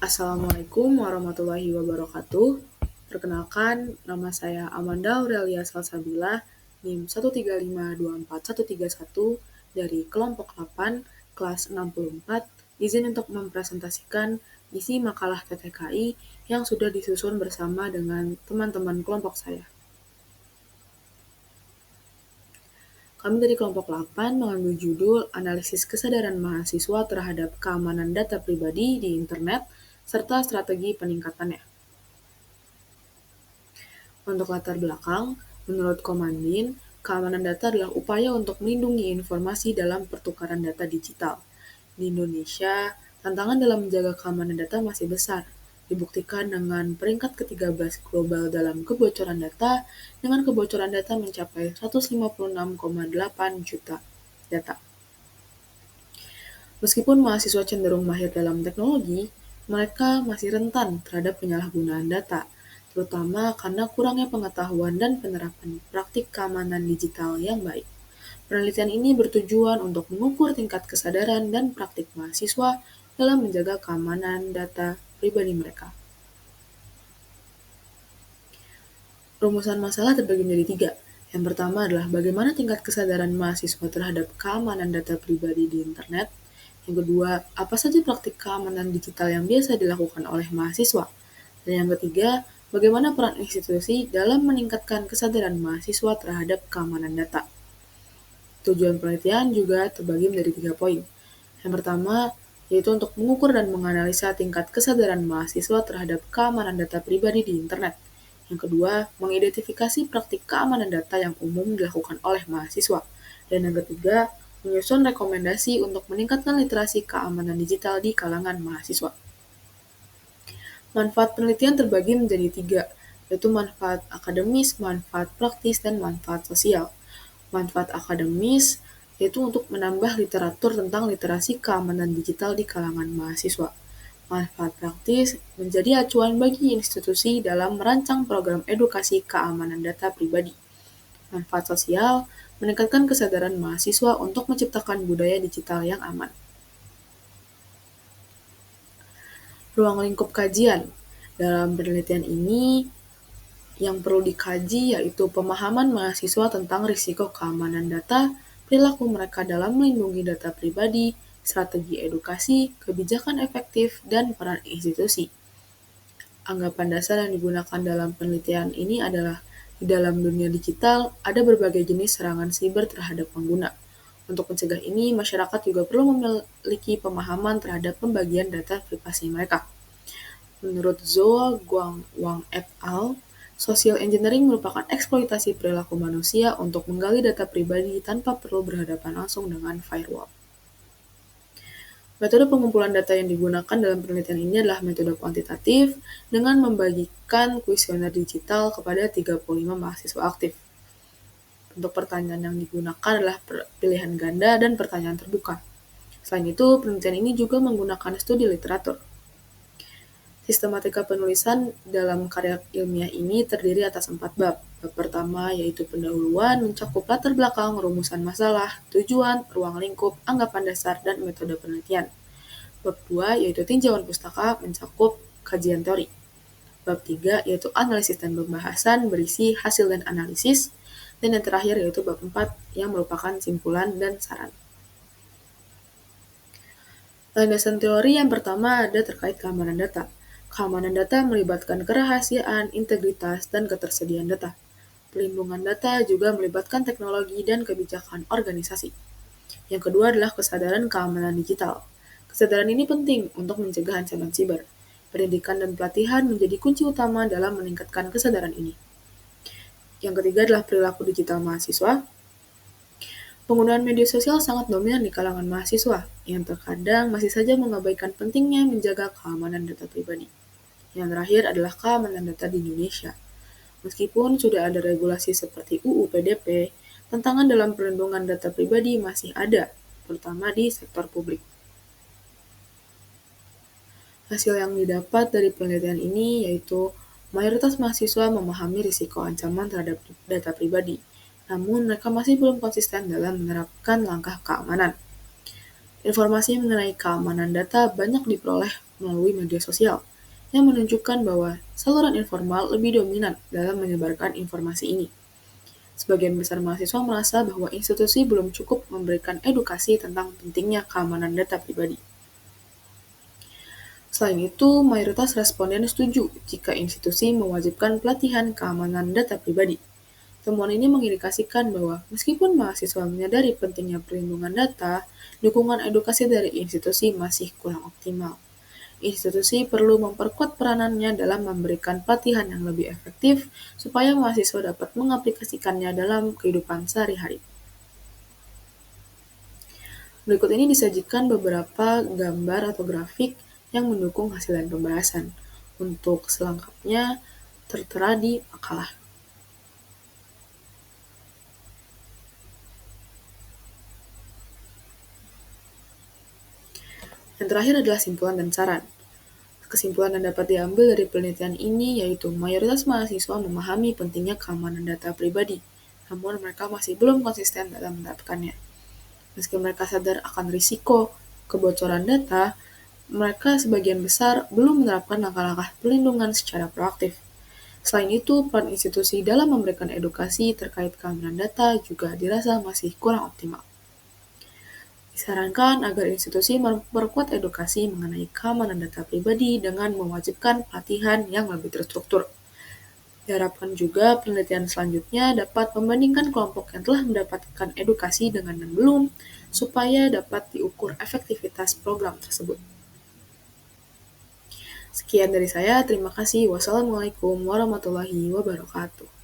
Assalamualaikum warahmatullahi wabarakatuh. Perkenalkan, nama saya Amanda Aurelia Salsabila, NIM 135241131 dari kelompok 8, kelas 64, izin untuk mempresentasikan isi makalah TTKI yang sudah disusun bersama dengan teman-teman kelompok saya. Kami dari kelompok 8 mengambil judul Analisis Kesadaran Mahasiswa Terhadap Keamanan Data Pribadi di Internet serta Strategi Peningkatannya. Untuk latar belakang, menurut Komandin, keamanan data adalah upaya untuk melindungi informasi dalam pertukaran data digital. Di Indonesia, tantangan dalam menjaga keamanan data masih besar, dibuktikan dengan peringkat ke-13 global dalam kebocoran data, dengan kebocoran data mencapai 156,8 juta data. Meskipun mahasiswa cenderung mahir dalam teknologi, mereka masih rentan terhadap penyalahgunaan data, terutama karena kurangnya pengetahuan dan penerapan praktik keamanan digital yang baik. Penelitian ini bertujuan untuk mengukur tingkat kesadaran dan praktik mahasiswa dalam menjaga keamanan data pribadi mereka. Rumusan masalah terbagi menjadi 3. Yang pertama adalah bagaimana tingkat kesadaran mahasiswa terhadap keamanan data pribadi di internet. Yang kedua, apa saja praktik keamanan digital yang biasa dilakukan oleh mahasiswa. Dan yang ketiga, bagaimana peran institusi dalam meningkatkan kesadaran mahasiswa terhadap keamanan data. Tujuan penelitian juga terbagi menjadi 3 poin. Yang pertama, yaitu untuk mengukur dan menganalisa tingkat kesadaran mahasiswa terhadap keamanan data pribadi di internet. Yang kedua, mengidentifikasi praktik keamanan data yang umum dilakukan oleh mahasiswa. Dan yang ketiga, menyusun rekomendasi untuk meningkatkan literasi keamanan digital di kalangan mahasiswa. Manfaat penelitian terbagi menjadi 3, yaitu manfaat akademis, manfaat praktis, dan manfaat sosial. Manfaat akademis yaitu untuk menambah literatur tentang literasi keamanan digital di kalangan mahasiswa. Manfaat praktis menjadi acuan bagi institusi dalam merancang program edukasi keamanan data pribadi. Manfaat sosial meningkatkan kesadaran mahasiswa untuk menciptakan budaya digital yang aman. Ruang lingkup kajian. Dalam penelitian ini, yang perlu dikaji yaitu pemahaman mahasiswa tentang risiko keamanan data, perilaku mereka dalam melindungi data pribadi, strategi edukasi, kebijakan efektif, dan peran institusi. Anggapan dasar yang digunakan dalam penelitian ini adalah di dalam dunia digital ada berbagai jenis serangan siber terhadap pengguna. Untuk mencegah ini, masyarakat juga perlu memiliki pemahaman terhadap pembagian data privasi mereka. Menurut Zhou Guangwang et al., social engineering merupakan eksploitasi perilaku manusia untuk menggali data pribadi tanpa perlu berhadapan langsung dengan firewall. Metode pengumpulan data yang digunakan dalam penelitian ini adalah metode kuantitatif dengan membagikan kuesioner digital kepada 35 mahasiswa aktif. Untuk pertanyaan yang digunakan adalah pilihan ganda dan pertanyaan terbuka. Selain itu, penelitian ini juga menggunakan studi literatur. Sistematika penulisan dalam karya ilmiah ini terdiri atas 4 bab. Bab pertama yaitu pendahuluan, mencakup latar belakang, rumusan masalah, tujuan, ruang lingkup, anggapan dasar, dan metode penelitian. Bab 2 yaitu tinjauan pustaka, mencakup kajian teori. Bab 3 yaitu analisis dan pembahasan, berisi hasil dan analisis. Dan yang terakhir yaitu bab 4 yang merupakan simpulan dan saran. Landasan teori yang pertama ada terkait keamanan data. Keamanan data melibatkan kerahasiaan, integritas, dan ketersediaan data. Pelindungan data juga melibatkan teknologi dan kebijakan organisasi. Yang kedua adalah kesadaran keamanan digital. Kesadaran ini penting untuk mencegah ancaman siber. Pendidikan dan pelatihan menjadi kunci utama dalam meningkatkan kesadaran ini. Yang ketiga adalah perilaku digital mahasiswa. Penggunaan media sosial sangat dominan di kalangan mahasiswa, yang terkadang masih saja mengabaikan pentingnya menjaga keamanan data pribadi. Yang terakhir adalah keamanan data di Indonesia. Meskipun sudah ada regulasi seperti UU PDP, tantangan dalam perlindungan data pribadi masih ada, terutama di sektor publik. Hasil yang didapat dari penelitian ini yaitu mayoritas mahasiswa memahami risiko ancaman terhadap data pribadi, namun mereka masih belum konsisten dalam menerapkan langkah keamanan. Informasi mengenai keamanan data banyak diperoleh melalui media sosial, yang menunjukkan bahwa saluran informal lebih dominan dalam menyebarkan informasi ini. Sebagian besar mahasiswa merasa bahwa institusi belum cukup memberikan edukasi tentang pentingnya keamanan data pribadi. Selain itu, mayoritas responden setuju jika institusi mewajibkan pelatihan keamanan data pribadi. Temuan ini mengindikasikan bahwa meskipun mahasiswa menyadari pentingnya perlindungan data, dukungan edukasi dari institusi masih kurang optimal. Institusi perlu memperkuat peranannya dalam memberikan pelatihan yang lebih efektif supaya mahasiswa dapat mengaplikasikannya dalam kehidupan sehari-hari. Berikut ini disajikan beberapa gambar atau grafik yang mendukung hasil dan pembahasan. Untuk selengkapnya tertera di makalah. Yang terakhir adalah simpulan dan saran. Kesimpulan yang dapat diambil dari penelitian ini yaitu mayoritas mahasiswa memahami pentingnya keamanan data pribadi, namun mereka masih belum konsisten dalam menerapkannya. Meski mereka sadar akan risiko kebocoran data, mereka sebagian besar belum menerapkan langkah-langkah perlindungan secara proaktif. Selain itu, peran institusi dalam memberikan edukasi terkait keamanan data juga dirasa masih kurang optimal. Disarankan agar institusi memperkuat edukasi mengenai keamanan data pribadi dengan mewajibkan pelatihan yang lebih terstruktur. Diharapkan juga penelitian selanjutnya dapat membandingkan kelompok yang telah mendapatkan edukasi dengan yang belum, supaya dapat diukur efektivitas program tersebut. Sekian dari saya, terima kasih. Wassalamualaikum warahmatullahi wabarakatuh.